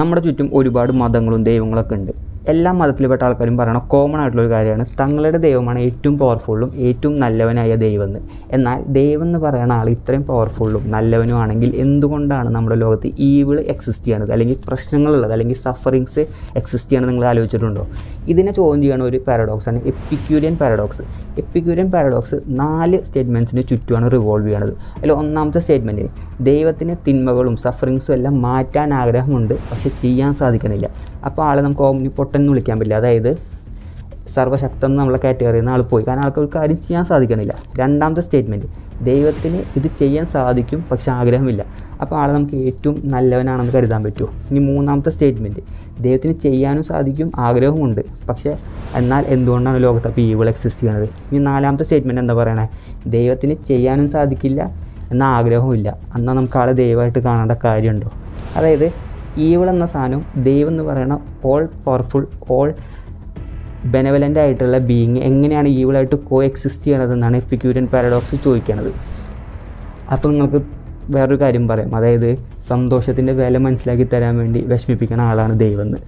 നമ്മുടെ ചുറ്റും ഒരുപാട് മതങ്ങളും ദൈവങ്ങളൊക്കെ ഉണ്ട്. എല്ലാ മതത്തിൽപ്പെട്ട ആൾക്കാരും പറയണ കോമൺ ആയിട്ടുള്ളൊരു കാര്യമാണ് തങ്ങളുടെ ദൈവമാണ് ഏറ്റവും പവർഫുള്ളും ഏറ്റവും നല്ലവനായ ദൈവം എന്ന്. എന്നാൽ ദൈവം എന്ന് പറയുന്ന ആൾ ഇത്രയും പവർഫുള്ളും നല്ലവനും ആണെങ്കിൽ എന്തുകൊണ്ടാണ് നമ്മുടെ ലോകത്ത് ഈവിൾ എക്സിസ്റ്റ് ചെയ്യണത്, അല്ലെങ്കിൽ പ്രശ്നങ്ങളുള്ളത്, അല്ലെങ്കിൽ സഫറിങ്സ് എക്സിസ്റ്റ് ചെയ്യണത് നിങ്ങൾ ആലോചിച്ചിട്ടുണ്ടോ? ഇതിനെ ചോദ്യം ചെയ്യണ ഒരു പാരഡോക്സാണ് എപ്പിക്യൂരിയൻ പാരഡോക്സ്. എപ്പിക്യൂരിയൻ പാരഡോക്സ് 4 സ്റ്റേറ്റ്മെൻറ്റ്സിന് ചുറ്റുമാണ് റിവോൾവ് ചെയ്യണത്. അതിൽ ഒന്നാമത്തെ സ്റ്റേറ്റ്മെൻറ്റിന് ദൈവത്തിന് തിന്മകളും സഫറിങ്സും എല്ലാം മാറ്റാൻ ആഗ്രഹമുണ്ട്, പക്ഷെ ചെയ്യാൻ സാധിക്കണില്ല. അപ്പോൾ ആളെ നമുക്ക് ഓംനിപൊട്ടൻ എന്ന് വിളിക്കാൻ പറ്റില്ല. അതായത് സർവ്വശക്തൻ എന്നുള്ള കാറ്റഗറിയിൽ നിന്ന് ആൾ പോയി, കാരണം ആൾക്ക് ഒരു കാര്യം ചെയ്യാൻ സാധിക്കണില്ല. രണ്ടാമത്തെ സ്റ്റേറ്റ്മെൻറ്റ് ദൈവത്തിന് ഇത് ചെയ്യാൻ സാധിക്കും പക്ഷെ ആഗ്രഹമില്ല. അപ്പോൾ ആളെ നമുക്ക് ഏറ്റവും നല്ലവനാണെന്ന് കരുതാൻ പറ്റുമോ? ഇനി മൂന്നാമത്തെ സ്റ്റേറ്റ്മെൻറ്റ് ദൈവത്തിന് ചെയ്യാനും സാധിക്കും ആഗ്രഹമുണ്ട്, പക്ഷേ എന്നാൽ എന്തുകൊണ്ടാണ് ലോകത്ത് അപ്പോൾ ഈവിൾ എക്സിസ്റ്റ് ചെയ്യണത്? ഇനി നാലാമത്തെ സ്റ്റേറ്റ്മെൻറ്റ് എന്താ പറയണേ? ദൈവത്തിന് ചെയ്യാനും സാധിക്കില്ല എന്നാൽ ആഗ്രഹമില്ല, എന്നാൽ നമുക്ക് ആളെ ദൈവമായിട്ട് കാണേണ്ട കാര്യമുണ്ടോ? അതായത് ഈവിൾ എന്ന സാധനം ദൈവം എന്ന് പറയുന്ന ഓൾ പവർഫുൾ ഓൾ ബെനവലൻ്റ് ആയിട്ടുള്ള ബീയിങ് എങ്ങനെയാണ് ഈവിളായിട്ട് കോ എക്സിസ്റ്റ് ചെയ്യണതെന്നാണ് എപ്പിക്യൂരിയൻ പാരഡോക്സ് ചോദിക്കുന്നത്. അപ്പോൾ നിങ്ങൾക്ക് വേറൊരു കാര്യം പറയാം, അതായത് സന്തോഷത്തിൻ്റെ വില മനസ്സിലാക്കി തരാൻ വേണ്ടി വിഷമിപ്പിക്കുന്ന ആളാണ് ദൈവം എന്ന്.